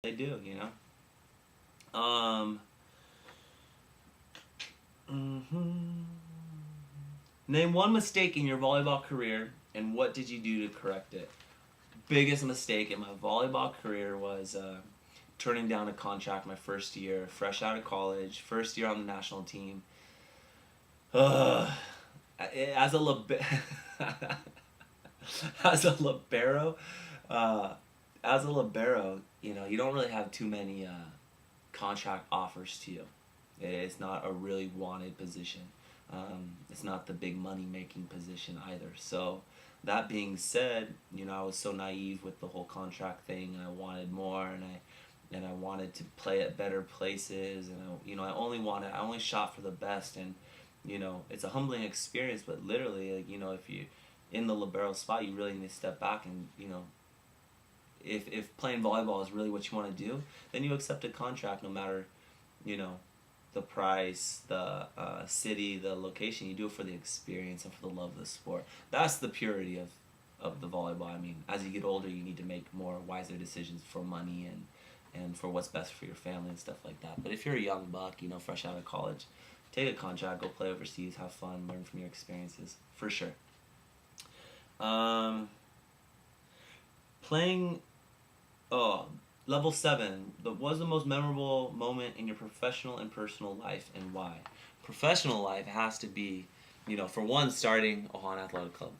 they do, you know. Mhm. Name one mistake in your volleyball career, and what did you do to correct it? Biggest mistake in my volleyball career was turning down a contract my first year, fresh out of college, first year on the national team. Ugh. As a as a libero, uh, as a libero, you know, you don't really have too many contract offers to you. It's not a really wanted position. It's not the big money making position either. So that being said, you know, I was so naive with the whole contract thing, and I wanted more, and I wanted to play at better places, and I only shot for the best, and you know, it's a humbling experience, but literally, like, you know, if you in the libero spot, you really need to step back and, you know, if playing volleyball is really what you want to do, then you accept a contract no matter, you know, the price, the city, the location. You do it for the experience and for the love of the sport. That's the purity of the volleyball. I mean, as you get older, you need to make more wiser decisions for money and for what's best for your family and stuff like that. But if you're a young buck, you know, fresh out of college, take a contract, go play overseas, have fun, learn from your experiences, for sure. Um, Playing, oh, level 7. What was the most memorable moment in your professional and personal life, and why? Professional life has to be, you know, for one, starting on athletic club.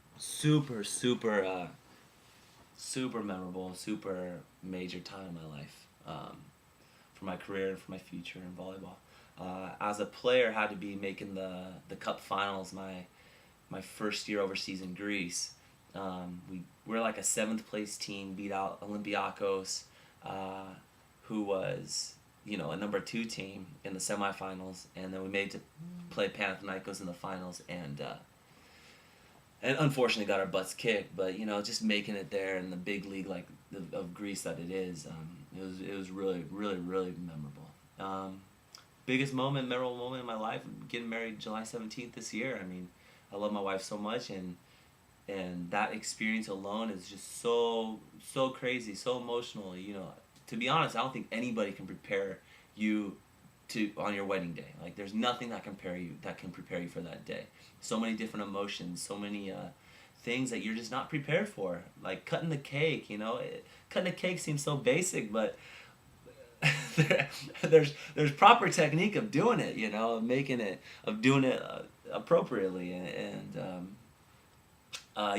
Super memorable, super major time in my life, for my career and for my future in volleyball. As a player, had to be making the cup finals my first year overseas in Greece. We're like a seventh place team, beat out Olympiacos, uh, who was, you know, a number two team in the semifinals, and then we made to play Panathinaikos in the finals, and unfortunately got our butts kicked. But you know, just making it there in the big league like of Greece that it is, it was really memorable. Biggest moment, memorable moment in my life, getting married July 17th this year. I mean, I love my wife so much, and that experience alone is just so crazy, so emotional. You know, to be honest, I don't think anybody can prepare you to on your wedding day. Like, there's nothing that can prepare you for that day. So many different emotions, so many things that you're just not prepared for. Like cutting the cake. You know, cutting the cake seems so basic, but there's proper technique of doing it. You know, of making it, of doing it appropriately, and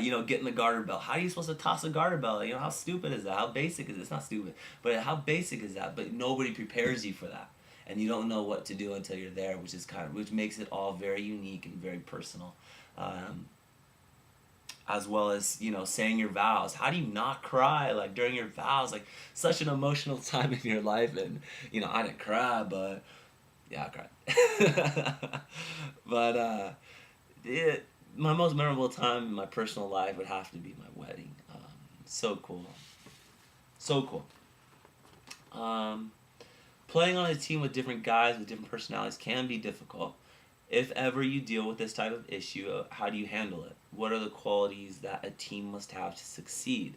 you know, getting the garter belt. How are you supposed to toss a garter belt? You know, how stupid is that? How basic is it? It's not stupid, but how basic is that? But nobody prepares you for that, and you don't know what to do until you're there, which makes it all very unique and very personal. Um, as well as, you know, saying your vows. How do you not cry like during your vows? Like, such an emotional time in your life, and you know, I didn't cry, but yeah, I cried. But it, my most memorable time in my personal life would have to be my wedding. So cool, so cool. Um, Playing on a team with different guys with different personalities can be difficult. If ever you deal with this type of issue, how do you handle it? What are the qualities that a team must have to succeed?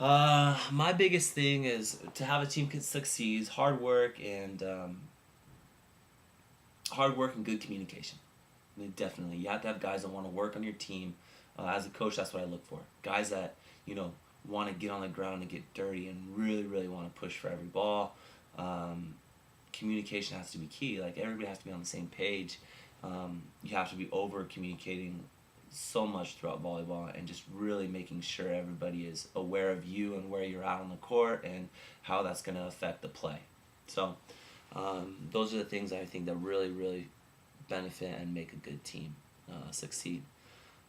My biggest thing is to have a team can succeed is hard work and good communication. I mean, definitely, you have to have guys that want to work on your team. As a coach, that's what I look for. Guys that, you know, want to get on the ground and get dirty and really want to push for every ball. Um, Communication has to be key. Like, everybody has to be on the same page. You have to be over communicating so much throughout volleyball, and just really making sure everybody is aware of you and where you're at on the court and how that's going to affect the play. So those are the things I think that really benefit and make a good team succeed.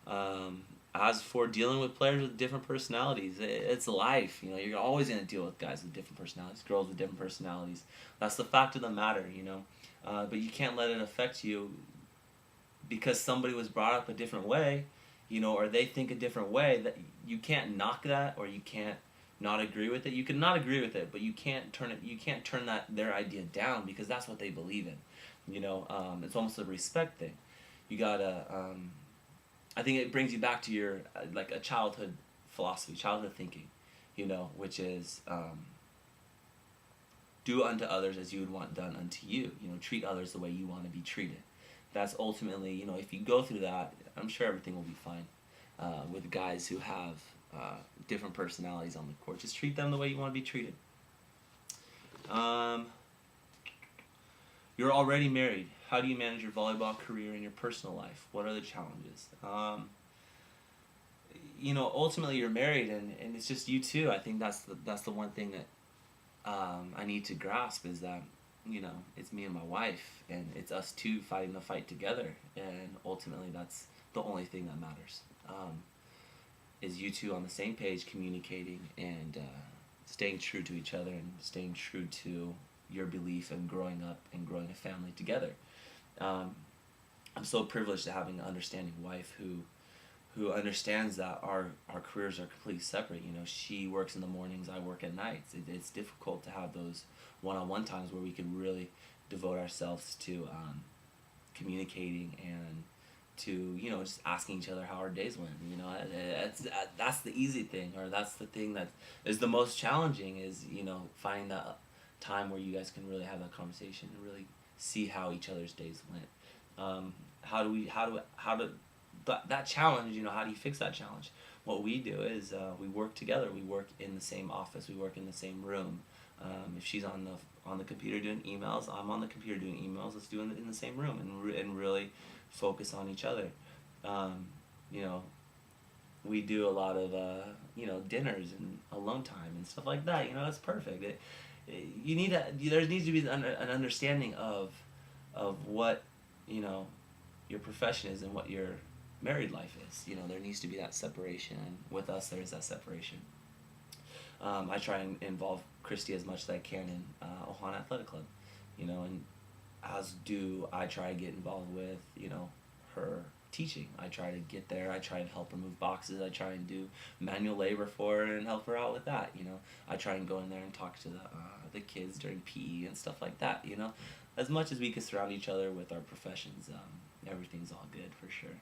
Um, as for dealing with players with different personalities, it's life. You know, you're always going to deal with guys with different personalities, girls with different personalities. That's the fact of the matter, you know. But you can't let it affect you because somebody was brought up a different way, you know, or they think a different way. That you can't knock that, or you can't not agree with it. You can not agree with it, but you can't turn it. You can't turn that their idea down because that's what they believe in. You know, it's almost a respect thing. You gotta. I think it brings you back to your like a childhood philosophy, childhood thinking, you know, which is do unto others as you would want done unto you. You know, treat others the way you want to be treated. That's ultimately, you know, if you go through that, I'm sure everything will be fine. With guys who have different personalities on the court, just treat them the way you want to be treated. You're already married. How do you manage your volleyball career and your personal life? What are the challenges? You know, ultimately you're married, and it's just you two. I think that's the one thing that I need to grasp is that, you know, it's me and my wife, and it's us two fighting the fight together, and ultimately that's the only thing that matters. Is you two on the same page, communicating and staying true to each other and staying true to your belief and growing up and growing a family together. I'm so privileged to having an understanding wife who understands that our careers are completely separate. You know, she works in the mornings, I work at nights. It's difficult to have those one-on-one times where we can really devote ourselves to communicating and to, you know, just asking each other how our days went. You know, that's the easy thing, or that's the thing that is the most challenging, is, you know, finding that time where you guys can really have that conversation and really see how each other's days went. That challenge, you know, how do you fix that challenge? What we do is we work together. We work in the same office. We work in the same room. If she's on the computer doing emails, I'm on the computer doing emails. Let's do it in the same room and really focus on each other. You know, we do a lot of you know, dinners and alone time and stuff like that. You know, it's perfect. There needs to be an understanding of what, you know, your profession is and what your married life is. You know, there needs to be that separation, and with us there is that separation. I try and involve Christy as much as I can in Ohana Athletic Club, you know, and as do I try to get involved with, you know, her teaching. I try to get there. I try to help her move boxes. I try and do manual labor for her and help her out with that. You know, I try and go in there and talk to the kids during PE and stuff like that. You know, as much as we can surround each other with our professions, everything's all good for sure.